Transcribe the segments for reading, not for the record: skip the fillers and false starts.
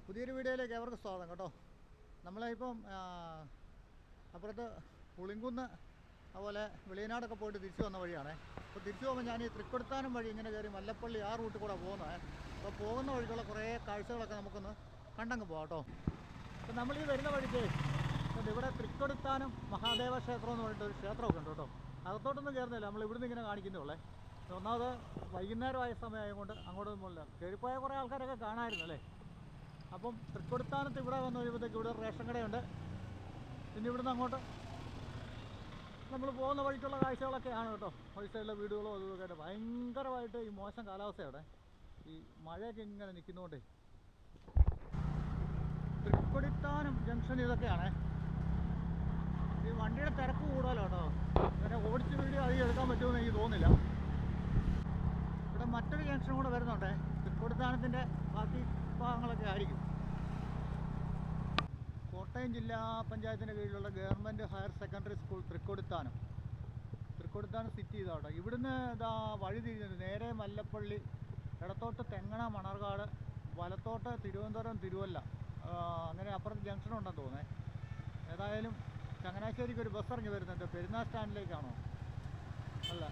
പുതിയൊരു വീഡിയോയിലേക്ക് അവർക്ക് സ്വാഗതം കേട്ടോ. നമ്മളിപ്പം അപ്പുറത്ത് പുളിങ്കുന്ന് അതുപോലെ വെളിയനാടൊക്കെ പോയിട്ട് തിരിച്ചു വന്ന വഴിയാണേ. അപ്പോൾ തിരിച്ചു പോകുമ്പോൾ ഞാൻ ഈ തൃക്കൊടുത്താനം വഴി ഇങ്ങനെ കയറി മല്ലപ്പള്ളി ആ റൂട്ടിൽ കൂടെ പോകുന്നത്. അപ്പോൾ പോകുന്ന വഴിക്കുള്ള കുറേ കാഴ്ചകളൊക്കെ നമുക്കൊന്ന് കണ്ടങ്ങ് പോകാം കേട്ടോ. അപ്പോൾ നമ്മൾ ഈ വരുന്ന വഴിക്ക് ഇവിടെ തൃക്കൊടുത്താനം മഹാദേവ ക്ഷേത്രം എന്ന് പറഞ്ഞിട്ട് ഒരു ക്ഷേത്രമൊക്കെ ഉണ്ട് കേട്ടോ. അകത്തോട്ടൊന്നും കയറുന്നില്ല, നമ്മൾ ഇവിടുന്ന് ഇങ്ങനെ കാണിക്കുന്നുള്ളേ. ഒന്നാമത് വൈകുന്നേരമായ സമയമായതുകൊണ്ട് അങ്ങോട്ടൊന്നും പോകില്ല. കയറിപ്പോയ കുറേ ആൾക്കാരൊക്കെ കാണാമായിരുന്നു അല്ലേ. അപ്പം തൃക്കൊടുത്താനത്ത് ഇവിടെ വന്നു കഴിയുമ്പോഴത്തേക്ക് ഇവിടെ റേഷൻ കടയുണ്ട്. പിന്നെ ഇവിടുന്ന് അങ്ങോട്ട് നമ്മൾ പോകുന്ന വഴിക്കുള്ള കാഴ്ചകളൊക്കെയാണ് കേട്ടോ. വഴി സൈഡിലെ വീടുകളോ അതുമൊക്കെ ആയിട്ട് ഭയങ്കരമായിട്ട് ഈ മോശം കാലാവസ്ഥയാണ്. ഈ മഴയൊക്കെ ഇങ്ങനെ നിൽക്കുന്നതുകൊണ്ടേ. തൃക്കൊടുത്താനം ജംഗ്ഷൻ ഇതൊക്കെയാണ്. ഈ വണ്ടിയുടെ തിരക്ക് കൂടുതലോ കേട്ടോ. അങ്ങനെ ഓടിച്ച് വീഡിയോ അധികം എടുക്കാൻ പറ്റുമെന്ന് എനിക്ക് തോന്നുന്നില്ല. ഇവിടെ മറ്റൊരു ജംഗ്ഷൻ കൂടെ വരുന്നുണ്ട്. തൃക്കൊടുത്താനത്തിൻ്റെ ബാക്കി ഭാഗങ്ങളൊക്കെ ആയിരിക്കും. കോട്ടയം ജില്ലാ പഞ്ചായത്തിൻ്റെ കീഴിലുള്ള government higher secondary school Thrikkodithanam city ഇതാട്ടോ. ഇവിടുന്ന് ഇതാ വഴി തിരിഞ്ഞത് നേരെ മല്ലപ്പള്ളി, ഇടത്തോട്ട് തെങ്ങണ മണർകാട്, വലത്തോട്ട് തിരുവനന്തപുരം തിരുവല്ല, അങ്ങനെ അപ്പുറത്ത് ജംഗ്ഷൻ ഉണ്ടെന്ന് തോന്നേ. ഏതായാലും ചങ്ങനാശ്ശേരിക്ക് ഒരു ബസ് ഇറങ്ങി വരുന്നുണ്ട്. പെരുന്നാൾ സ്റ്റാൻഡിലേക്കാണോ? അല്ല,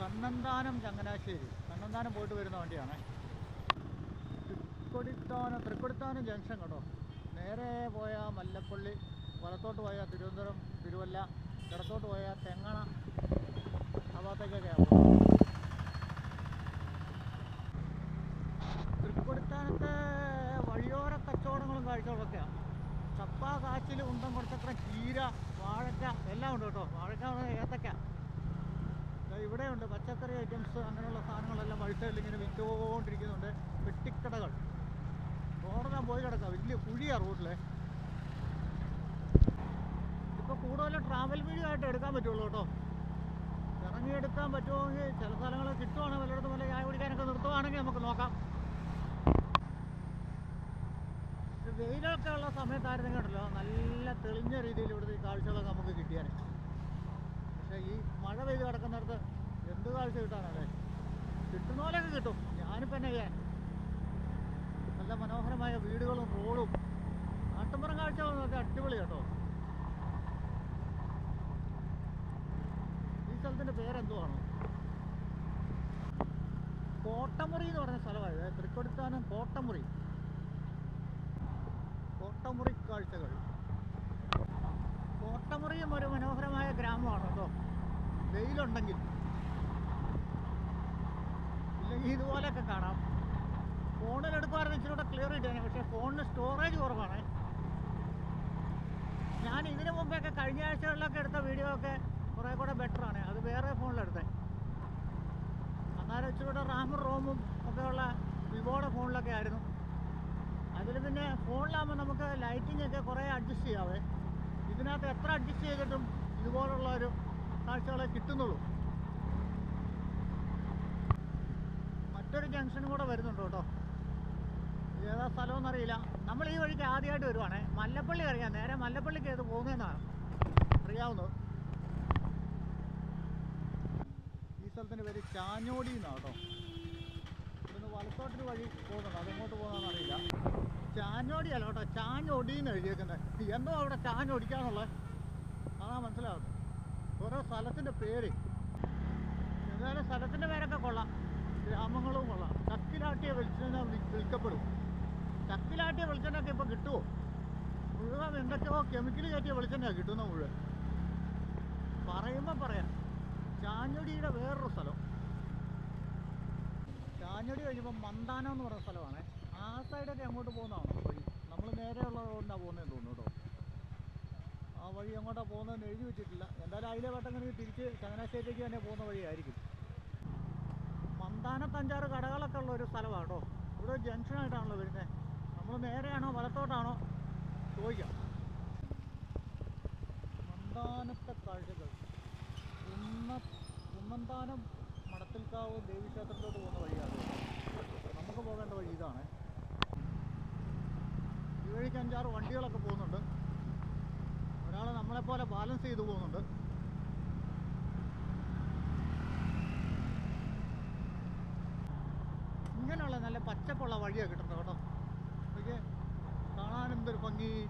കണ്ണന്താനം ചങ്ങനാശ്ശേരി, കണ്ണന്താനം പോയിട്ട് വരുന്ന വണ്ടിയാണേ. തൃക്കൊടുത്താനം ജംഗ്ഷൻ കേട്ടോ. നേരെ പോയാൽ മല്ലപ്പള്ളി, വലത്തോട്ട് പോയാൽ തിരുവനന്തപുരം തിരുവല്ല, ഇടത്തോട്ട് പോയാൽ തെങ്ങണ, ആ ഭാഗത്തേക്കൊക്കെയാണ് പോകുന്നത്. തൃക്കൊടുത്താനത്തെ വഴിയോര കച്ചവടങ്ങളും കാഴ്ചകളൊക്കെയാണ്. ചപ്പ, കാച്ചിൽ, ഉണ്ടം, കുറച്ചത്ര ചീര, വാഴക്ക എല്ലാം ഉണ്ട് കേട്ടോ. വാഴക്ക, ഏത്തക്ക ഇവിടെയുണ്ട്. പച്ചക്കറി ഐറ്റംസ് അങ്ങനെയുള്ള സാധനങ്ങളെല്ലാം വഴി സൈഡിൽ ഇങ്ങനെ വിറ്റുകൊണ്ടിരിക്കുന്നുണ്ട്. വെട്ടിക്കടകൾ റോഡെല്ലാം പോയി കിടക്കാം. വലിയ കുഴിയാണ് റോഡിലെ. ഇപ്പോൾ കൂടുതലും ട്രാവൽ വീഡിയോ ആയിട്ട് എടുക്കാൻ പറ്റുള്ളൂ കേട്ടോ. ഇറങ്ങിയെടുക്കാൻ പറ്റുമെങ്കിൽ ചില സ്ഥലങ്ങൾ കിട്ടുവാണെങ്കിൽ വല്ലയിടത്തും വല്ല ചായ കുടിക്കാനൊക്കെ നിർത്തുവാണെങ്കിൽ നമുക്ക് നോക്കാം. വെയിലൊക്കെ ഉള്ള സമയത്തായിരുന്നെങ്കിൽ ഉണ്ടല്ലോ നല്ല തെളിഞ്ഞ രീതിയിൽ ഇവിടുത്തെ ഈ കാഴ്ചകളൊക്കെ നമുക്ക് കിട്ടിയാൽ. പക്ഷേ ഈ മഴ പെയ്ത് കിടക്കുന്നിടത്ത് എന്ത് കാഴ്ച കിട്ടാനല്ലേ? കിട്ടുന്ന പോലെയൊക്കെ കിട്ടും. ഞാനിപ്പോൾ എന്നെ ചെയ്യാൻ നല്ല മനോഹരമായ വീടുകളും റോഡും നാട്ടുമ്പുറം കാഴ്ചകളും ഒക്കെ അടിപൊളി കേട്ടോ. ഈ സ്ഥലത്തിൻ്റെ പേരെന്തുവാണ്? കോട്ടമുറി എന്ന് പറഞ്ഞ സ്ഥലമാണ്. തൃക്കൊടുത്താനം കോട്ടമുറി കാഴ്ചകൾ. കോട്ടമുറിയും ഒരു മനോഹരമായ ഗ്രാമമാണ് കേട്ടോ. വെയിലുണ്ടെങ്കിൽ ഇല്ലെങ്കിൽ ഇതുപോലെയൊക്കെ കാണാം. ഫോണിലെടുക്കുമായിരുന്നു ഇച്ചിരൂടെ ക്ലിയർ കിട്ടിയാണ്. പക്ഷേ ഫോണിന് സ്റ്റോറേജ് കുറവാണ്. ഞാൻ ഇതിനു മുമ്പൊക്കെ കഴിഞ്ഞ ആഴ്ചകളിലൊക്കെ എടുത്ത വീഡിയോ ഒക്കെ കുറേ കൂടെ ബെറ്ററാണ്. അത് വേറെ ഫോണിലെടുത്തേ. അന്നേരം ഇച്ചിരൂടെ റാമും റോമും ഒക്കെ ഉള്ള വിവോയുടെ ഫോണിലൊക്കെ ആയിരുന്നു. അതിൽ പിന്നെ ഫോണിലാകുമ്പോൾ നമുക്ക് ലൈറ്റിംഗ് ഒക്കെ കുറേ അഡ്ജസ്റ്റ് ചെയ്യാവേ. ഇതിനകത്ത് എത്ര അഡ്ജസ്റ്റ് ചെയ്തിട്ടും ഇതുപോലുള്ള ഒരു കാഴ്ചകളെ കിട്ടുന്നുള്ളൂ. മറ്റൊരു ജംഗ്ഷനും കൂടെ വരുന്നുണ്ട് കേട്ടോ. ഏതാ സ്ഥലമെന്നറിയില്ല. നമ്മൾ ഈ വഴിക്ക് ആദ്യമായിട്ട് വരുവാണേ. മല്ലപ്പള്ളി അറിയാം. നേരെ മല്ലപ്പള്ളിക്ക് ഏത് പോകുന്നതെന്നാണ് അറിയാവുന്നത്. ഈ സ്ഥലത്തിൻ്റെ പേര് ചാഞ്ഞോടി എന്നാണ് കേട്ടോ. ഇവിടുന്ന് വലത്തോട്ടൊരു വഴി പോകുന്നുണ്ട്. അതെങ്ങോട്ട് പോകുന്നതെന്ന് അറിയില്ല. ചാഞ്ഞോടി അല്ല കേട്ടോ, ചാഞ്ഞൊടിന്ന് എഴുതിയേക്കുന്നത്. എന്തോ അവിടെ ചാഞ്ഞൊടിക്കാന്നുള്ളത് അതാ മനസ്സിലാവുന്നത്. ഓരോ സ്ഥലത്തിൻ്റെ പേര്. എന്തായാലും സ്ഥലത്തിൻ്റെ പേരൊക്കെ കൊള്ളാം, ഗ്രാമങ്ങളും കൊള്ളാം. ചക്കിലാട്ടിയ വെളിച്ചെണ്ണ വിൽക്കപ്പെടും. ചക്കിലാട്ടിയ വെളിച്ചെണ്ണയൊക്കെ ഇപ്പോൾ കിട്ടുമോ? മുഴുവൻ എന്തൊക്കെയോ കെമിക്കൽ കയറ്റിയ വെളിച്ചെണ്ണയാണ് കിട്ടുന്ന മുഴുവൻ. പറയുമ്പോൾ പറയാം. ചാഞ്ഞൊടിയുടെ വേറൊരു സ്ഥലം. ചാഞ്ഞൊടി കഴിയുമ്പോൾ മന്ദാനം എന്ന് പറയുന്ന സ്ഥലമാണ്. ആ സൈഡൊക്കെ അങ്ങോട്ട് പോകുന്നതാണോ വഴി? നമ്മൾ നേരെയുള്ള റോഡിനാണ് പോകുന്നതെന്ന് തോന്നുന്നു കേട്ടോ. ആ വഴി അങ്ങോട്ടാണ് പോകുന്നതെന്ന് എഴുതി വെച്ചിട്ടില്ല. എന്തായാലും അതിലെ വട്ടങ്ങനെ തിരിച്ച് ചങ്ങനാശ്ശേരിക്ക് തന്നെ പോകുന്ന വഴിയായിരിക്കും. മന്ദാനത്ത് 5-6 കടകളൊക്കെ ഉള്ള ഒരു സ്ഥലമാണ് കേട്ടോ. ഇവിടെ ജംഗ്ഷനായിട്ടാണല്ലോ വരുന്നത്. നമ്മൾ നേരെയാണോ വലത്തോട്ടാണോ ചോദിക്കാം. മന്ദാനത്തെ കാഴ്ചകൾ. കുന്നന്താനം മടത്തിൽക്കാവ് ദേവീക്ഷേത്രത്തിലോട്ട് പോകുന്ന വഴിയാണ്. നമുക്ക് പോകേണ്ട വഴി ഇതാണ്. ഈ വഴിക്ക് 5-6 വണ്ടികളൊക്കെ പോകുന്നുണ്ട്. ഒരാൾ നമ്മളെപ്പോലെ ബാലൻസ് ചെയ്ത് പോകുന്നുണ്ട്. ഇങ്ങനെയുള്ള നല്ല പച്ചപ്പുള്ള വഴിയാണ് കിട്ടുന്നത് കേട്ടോ. ഓക്കെ, ഇനി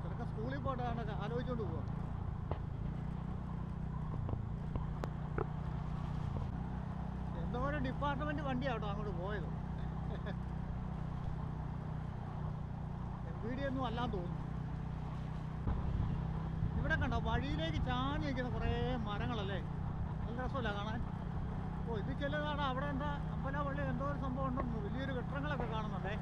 ചിലക്ക് സ്കൂളിൽ പോയിട്ടാണ് ആലോചിച്ചുകൊണ്ട് പോവുക. എന്തോരം ഡിപ്പാർട്ട്മെന്റ് വണ്ടിയാട്ടോ അങ്ങോട്ട് പോയത്. MVD ഒന്നും അല്ലാന്ന് തോന്നുന്നു. ഇവിടെ കണ്ടോ വഴിയിലേക്ക് ചാഞ്ഞ് നിൽക്കുന്ന കുറേ മരങ്ങളല്ലേ, നല്ല രസമല്ല കാണാൻ. ഓ, ഇത് ചിലതാണ്. അവിടെ എന്താ അമ്പലപ്പള്ളി എന്തോ ഒരു സംഭവം ഉണ്ടെന്ന്, വലിയൊരു കെട്ടിടങ്ങളൊക്കെ കാണുന്നുണ്ടേ.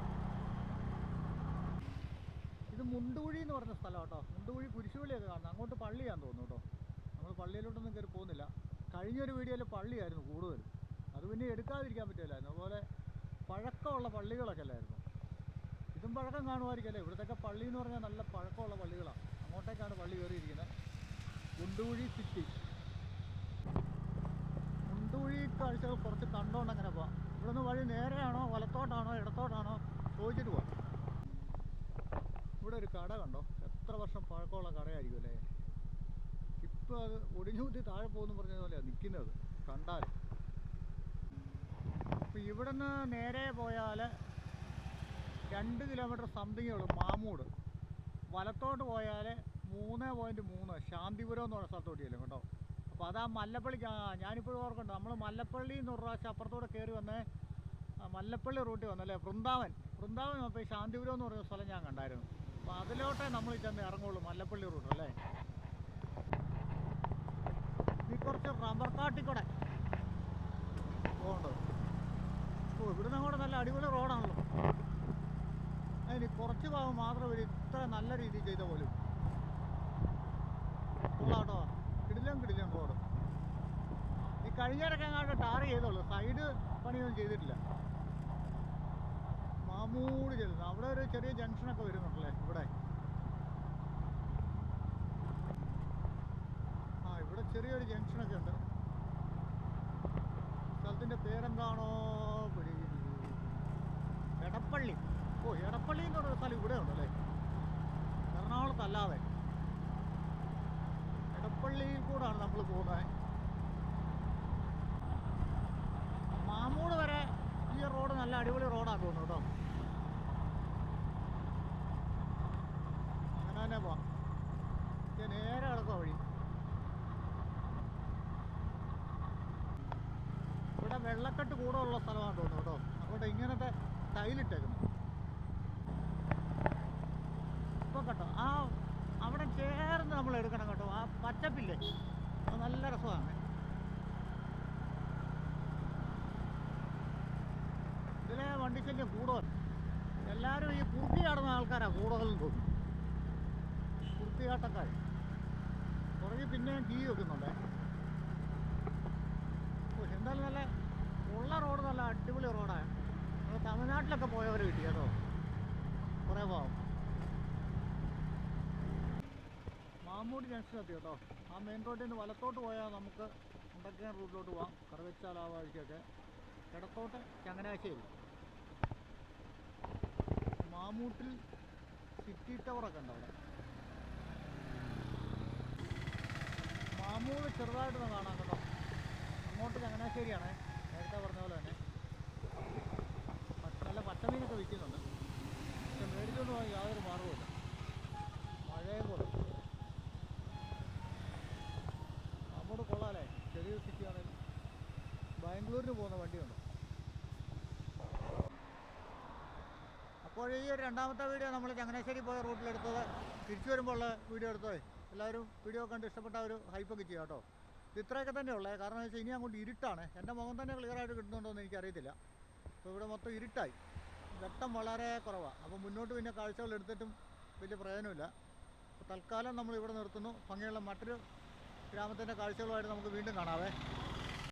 ഇത് മുണ്ടുകുഴി എന്ന് പറഞ്ഞ സ്ഥലം കേട്ടോ. മുണ്ടുകുഴി കുരിശുപള്ളിയൊക്കെ കാണുന്നത്. അങ്ങോട്ട് പള്ളിയാന്ന് തോന്നുന്നു കേട്ടോ. നമ്മൾ പള്ളിയിലോട്ടൊന്നും കയറി പോകുന്നില്ല. കഴിഞ്ഞൊരു വീഡിയോയിൽ പള്ളിയായിരുന്നു കൂടുതലും. അത് പിന്നെ എടുക്കാതിരിക്കാൻ പറ്റില്ലായിരുന്നു. അതുപോലെ പഴക്കമുള്ള പള്ളികളൊക്കെ അല്ലായിരുന്നു. ഇതും പഴക്കം കാണുമായിരിക്കല്ലേ. ഇവിടുത്തെ പള്ളി എന്ന് പറഞ്ഞാൽ നല്ല പഴക്കമുള്ള പള്ളികളാണ്. അങ്ങോട്ടേക്കാണ് പള്ളി കയറിയിരിക്കുന്നത്. മുണ്ടുകുഴി സിറ്റി. മുണ്ടുകുഴി കാഴ്ചകൾ കുറച്ച് കണ്ടോണ്ട് അങ്ങനെ പോവാം. ഇവിടെ നിന്ന് വഴി നേരെയാണോ വലത്തോട്ടാണോ ഇടത്തോട്ടാണോ ചോദിച്ചിട്ട് പോവാം. ഇവിടെ ഒരു കട കണ്ടോ, എത്ര വർഷം പഴക്കമുള്ള കടയായിരിക്കും അല്ലേ. ഇപ്പോൾ അത് ഒടിഞ്ഞൂത്തി താഴെ പോകുമെന്ന് പറഞ്ഞ പോലെയാണ് നിൽക്കുന്നത് കണ്ടാൽ. അപ്പോൾ ഇവിടെ നിന്ന് നേരെ പോയാൽ 2 കിലോമീറ്റർ സംതിങ്ങേ ഉള്ളൂ മാമൂട്. വലത്തോട്ട് പോയാൽ 3.3 ശാന്തിപുരം എന്ന് പറഞ്ഞ സ്ഥലത്തോട്ട് ചെല്ലും കേട്ടോ. അപ്പോൾ അതാ മല്ലപ്പള്ളിക്ക്. ഞാനിപ്പോഴും ഓർക്കുന്നുണ്ട്, നമ്മൾ മല്ലപ്പള്ളി എന്ന് ഒരു പ്രാവശ്യം അപ്പുറത്തോടെ കയറി വന്നേ, മല്ലപ്പള്ളി റൂട്ടിൽ വന്നല്ലേ, വൃന്ദാവൻ അപ്പോൾ ഈ ശാന്തിപുരം എന്ന് പറയുന്ന സ്ഥലം ഞാൻ കണ്ടായിരുന്നു. അപ്പോൾ അതിലോട്ടേ നമ്മൾ ചെന്ന് ഇറങ്ങുള്ളൂ, മല്ലപ്പള്ളി റൂട്ട് അല്ലേ. ഈ കുറച്ച് റബ്ബർ കാട്ടിൽ കൂടെ പോകേണ്ടത്. ഓ, ഇവിടുന്ന് അങ്ങോട്ട് നല്ല അടിപൊളി റോഡാണല്ലോ. അതിന് കുറച്ച് ഭാഗം മാത്രം ഇവർ ഇത്ര നല്ല രീതിയിൽ ചെയ്ത പോലും ഉള്ളാട്ടോ. കിടിലം റോഡ്. ഈ കഴിഞ്ഞിടയ്ക്ക് അങ്ങോട്ട് ടാർ ചെയ്തോളൂ, സൈഡ് പണിയൊന്നും ചെയ്തിട്ടില്ല. മാമൂട് ചെല്ലുന്നു. അവിടെ ഒരു ചെറിയ ജംഗ്ഷനൊക്കെ വരുന്നുണ്ടല്ലേ ഇവിടെ. ഇവിടെ ചെറിയൊരു ജംഗ്ഷനൊക്കെ ഉണ്ട്. സ്ഥലത്തിൻ്റെ പേരെന്താണോ എടപ്പള്ളി. ഓ, എടപ്പള്ളി എന്ന് പറയുന്ന സ്ഥലം ഇവിടെ ഉണ്ടല്ലേ, എറണാകുളത്തല്ലാതെ. എടപ്പള്ളിയിൽ കൂടാണ് നമ്മൾ പോകുന്നത്. മാമൂട് വരെ ഈ റോഡ് നല്ല അടിപൊളി റോഡാണ് തോന്നുന്നു കേട്ടോ. അങ്ങനെ തന്നെ പോവാം. നേരെ കിടക്കുക വഴി. ഇവിടെ വെള്ളക്കെട്ട് കൂടുതലുള്ള സ്ഥലമാണെന്ന് തോന്നുന്നു കേട്ടോ. അങ്ങോട്ട് ഇങ്ങനത്തെ ടൈലിട്ടേക്കുന്നു. ഇപ്പം കേട്ടോ അവിടെ ചേർന്ന് നമ്മൾ എടുക്കണം കേട്ടോ. ആ പച്ചപ്പില്ലേ, അത് നല്ല രസമാണ്. ഇതിലെ വണ്ടിശല്യം കൂടുതൽ. എല്ലാവരും ഈ കുർത്തി ആടുന്ന ആൾക്കാരാണ് കൂടുതലും തോന്നുന്നു. കുർത്തിയാട്ടക്കാർ പുറകെ പിന്നെയും കീ വെക്കുന്നുണ്ടേ. എന്തായാലും നല്ല ഉള്ള റോഡ്, നല്ല അടിപൊളി റോഡാണ്. നമ്മൾ തമിഴ്നാട്ടിലൊക്കെ പോയവർ കിട്ടി കേട്ടോ, കുറേ ഭാഗം. മാമൂട് ജംഗ്ഷൻ എത്തി കേട്ടോ. ആ മെയിൻ റോഡിൽ നിന്ന് വലത്തോട്ട് പോയാൽ നമുക്ക് മുണ്ടക്കയം റൂട്ടിലോട്ട് പോവാം. കറുവച്ചാൽ ആ വഴിക്കൊക്കെ. ഇടത്തോട്ട് ചങ്ങനാശ്ശേരി. മാമൂട്ടിൽ സിറ്റി ടവറൊക്കെ ഉണ്ട് അവിടെ. മാമൂട് ചെറുതായിട്ടൊന്ന് കാണാം കേട്ടോ. അങ്ങോട്ട് ചങ്ങനാശ്ശേരിയാണ്, നേരത്തെ പറഞ്ഞ പോലെ തന്നെ. നല്ല പച്ചമീനൊക്കെ വിൽക്കുന്നുണ്ട്. പക്ഷെ മേടിച്ചുകൊണ്ട് പോകാൻ യാതൊരു മാർഗവുമില്ല, മഴയും പോലെ. അങ്ങോട്ട് കൊള്ളാമല്ലേ, ചെറിയ സിറ്റിയാണെങ്കിൽ. ബാംഗ്ലൂരിന് പോകുന്ന വണ്ടിയുണ്ട്. അപ്പോൾ ഈ ഒരു രണ്ടാമത്തെ വീഡിയോ നമ്മൾ ചങ്ങനാശ്ശേരി പോയ റൂട്ടിലെടുത്തത്. തിരിച്ചു വരുമ്പോൾ വീഡിയോ എടുത്തത്. എല്ലാവരും വീഡിയോ കണ്ട് ഇഷ്ടപ്പെട്ട ഒരു ഹൈപ്പൊക്കെ ചെയ്യാം കേട്ടോ. ഇത് ഇത്രയൊക്കെ തന്നെ ഉള്ളത്. കാരണം എന്ന് വെച്ചാൽ ഇനി അങ്ങോട്ട് ഇരുട്ടാണ്. എൻ്റെ മുഖം തന്നെ ക്ലിയറായിട്ട് കിട്ടുന്നുണ്ടോ എന്ന് എനിക്കറിയത്തില്ല. അപ്പോൾ ഇവിടെ മൊത്തം ഇരുട്ടായി, വെട്ടം വളരെ കുറവാണ്. അപ്പോൾ മുന്നോട്ട് പിന്നെ കാഴ്ചകൾ എടുത്തിട്ടും വലിയ പ്രയോജനമില്ല. അപ്പോൾ തൽക്കാലം നമ്മൾ ഇവിടെ നിർത്തുന്നു. ഭംഗിയുള്ള മറ്റൊരു ഗ്രാമത്തിൻ്റെ കാഴ്ചകളുമായിട്ട് നമുക്ക് വീണ്ടും കാണാവേ.